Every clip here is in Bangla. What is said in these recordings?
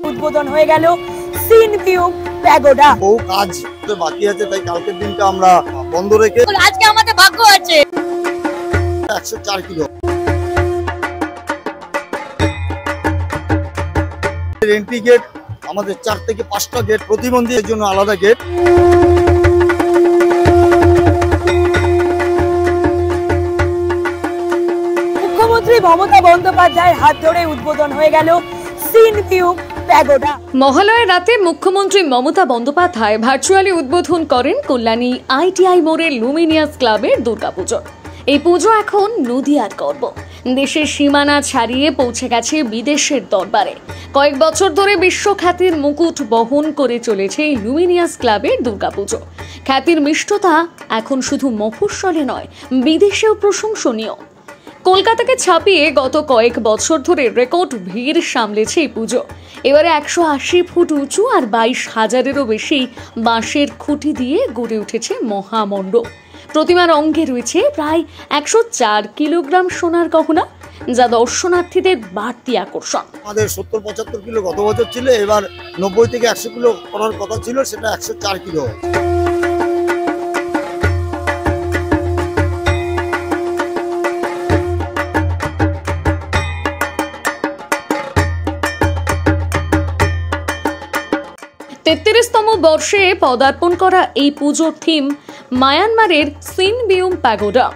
উদ্বোধন হয়ে গেল সিন ভিউ প্যাগোডা। বহু কাজ বাকি আছে, তাই কালকের দিনটা আমরা বন্ধ রেখে আজকে আমাদের ভাগ্য আছে 104 কিলো এন্ট্রি গেট, আমাদের 4 থেকে 5টা গেট, প্রতিবন্ধীদের জন্য আলাদা গেট। মুখ্যমন্ত্রী মমতা বন্দ্যোপাধ্যায়ের হাত ধরে উদ্বোধন হয়ে গেল সিন ভিউ প্যাগোডা। মহালয়ার রাতে মুখ্যমন্ত্রী মমতা বন্দ্যোপাধ্যায় ভার্চুয়ালি উদ্বোধন করেন কল্যাণী আইটিআই মোড়ের লুমিনিয়াস ক্লাবের দুর্গাপুজো। এই পুজো এখন নদিয়ার গর্ব, দেশের সীমানা ছাড়িয়ে পৌঁছে গেছে বিদেশের দরবারে। কয়েক বছর ধরে বিশ্বখ্যাতির মুকুট বহন করে চলেছে এই লুমিনিয়াস ক্লাবের দুর্গাপুজো। খ্যাতির মিষ্টতা এখন শুধু মফস্বলে নয়, বিদেশেও প্রশংসনীয়। কলকাতাকে ছাপিয়ে গত কয়েক বছর ধরে রেকর্ড ভিড় সামলেছে এই পুজো। এবারে 180 ফুট উঁচু আর 22,000-এরও বেশি বাঁশের খুঁটি দিয়ে গড়ে উঠেছে মহামণ্ডপ। প্রতিমার অঙ্গে রয়েছে প্রায় 104 কিলোগ্রাম সোনার গহনা, যা দর্শনার্থীদের বাড়তি আকর্ষণ। আমাদের 70-75 কিলো গত বছর ছিল, এবার 90 থেকে 100 কিলো করার কথা ছিল, সেটা 104 কিলো। 33তম বর্ষে পদার্পণ করা এই পুজোর থিম মায়ানমারের সিন ভিউ প্যাগোডা।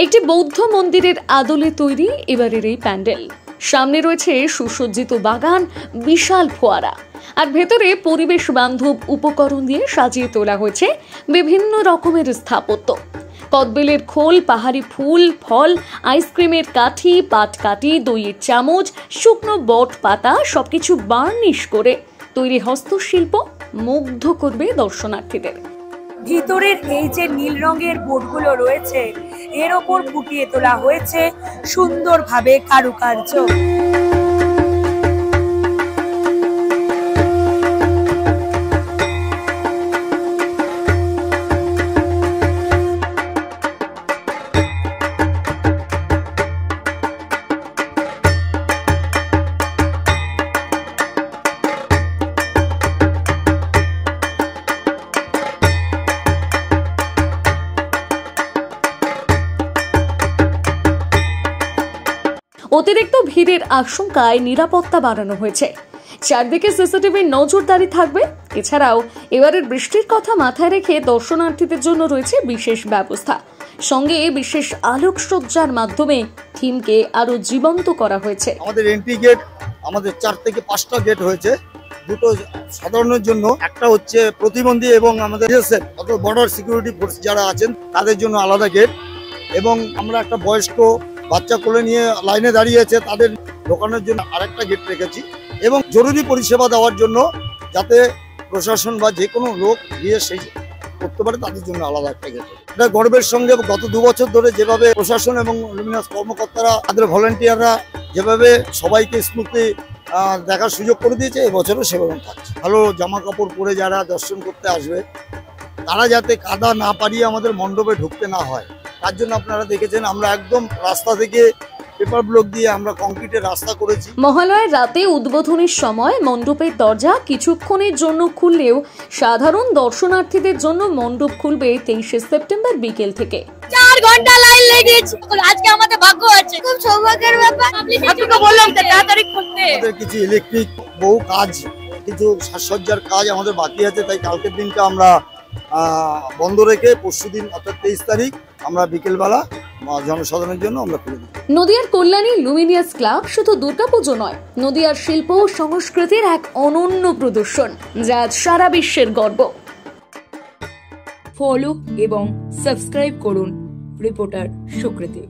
একটি বৌদ্ধ মন্দিরের আদলে তৈরি এবারের এই প্যান্ডেল। সামনে রয়েছে সুসজ্জিত বাগান, বিশাল ফোয়ারা, আর ভেতরে পরিবেশ বান্ধব উপকরণ দিয়ে সাজিয়ে তোলা হয়েছে বিভিন্ন রকমের স্থাপত্য। কদবেলের খোল, পাহাড়ি ফুল, ফল, আইসক্রিমের কাঠি, পাটকাঠি, দইয়ের চামচ, শুকনো বট পাতা, সবকিছু বার্নিশ করে তৈরি হস্তশিল্প মুগ্ধ করবে দর্শনার্থীদের। ভিতরের এই যে নীল রঙের বোর্ডগুলো রয়েছে, এর ওপর ফুটিয়ে তোলা হয়েছে সুন্দরভাবে কারুকার্য। অতিরিক্ত ভিড়ের আশঙ্কায় নিরাপত্তা বাড়ানো হয়েছে। চারদিকে সিসিটিভির নজরদারি থাকবে। এছাড়াও এবারের বৃষ্টির কথা মাথায় রেখে দর্শনার্থীদের জন্য রয়েছে বিশেষ ব্যবস্থা। সঙ্গে বিশেষ আলোকসজ্জার মাধ্যমে থিমকে আরো জীবন্ত করা হয়েছে। আমাদের এন্ট্রি গেট, আমাদের 4 থেকে 5টা গেট হয়েছে, দুটো সাধারণের জন্য, একটা হচ্ছে প্রতিবন্ধী এবং আমাদের বর্ডার সিকিউরিটি ফোর্স যারা আছেন তাদের জন্য আলাদা গেট, এবং আমরা একটা বয়স্ক বাচ্চা কোলে নিয়ে লাইনে দাঁড়িয়ে আছে তাদের ঢোকানোর জন্য আরেকটা গেট রেখেছি, এবং জরুরি পরিষেবা দেওয়ার জন্য যাতে প্রশাসন বা যে কোনো লোক গিয়ে সেই করতে পারে তাদের জন্য আলাদা একটা গেট। এটা গর্বের সঙ্গে গত 2 বছর ধরে যেভাবে প্রশাসন এবং লুমিনাস কর্মকর্তারা, তাদের ভলেন্টিয়াররা যেভাবে সবাইকে স্মুথলি দেখার সুযোগ করে দিয়েছে, এবছরও সেরকম থাকছে। ভালো জামা কাপড় পরে যারা দর্শন করতে আসবে তারা যাতে কাদা না পারিয়ে আমাদের মণ্ডপে ঢুকতে না হয়, তার জন্য আপনারা দেখেছেন আমরা একদম রাস্তা থেকে পেপার ব্লক দিয়ে আমরা কংক্রিটের রাস্তা করেছি। মহালয়ার রাতে উদ্বোধনের সময় মণ্ডপের দরজা কিছুক্ষণের জন্য খুললেও সাধারণ দর্শনার্থীদের জন্য মণ্ডপ খুলবে 23শে সেপ্টেম্বর বিকেল থেকে। 4 ঘন্টা লাইন লেগেছে, আজকে আমাদের ভাগ্য আছে, খুব সৌভাগ্যের ব্যাপার। আপনাকে বললাম তো তাড়াতাড়ি করতে। আমাদের কিছু ইলেকট্রিক বহু কাজ, কিছু সাজসজ্জার কাজ আমাদের বাকি আছে, তাই কালকের দিনটা আমরা বন্ধ রেখে পরশুদিন অর্থাৎ 23 তারিখ আমরা বিকেলবেলা জনসাধারণের জন্য আমরা খুলে দিই। নদিয়ার কল্যাণী লুমিনিয়াস ক্লাব শুধু দুর্গাপুজো নয়, নদিয়ার শিল্প ও সংস্কৃতির এক অনন্য প্রদর্শন, যা সারা বিশ্বের গর্ব। ফলো এবং সাবস্ক্রাইব করুন রিপোর্টার সুকৃতি।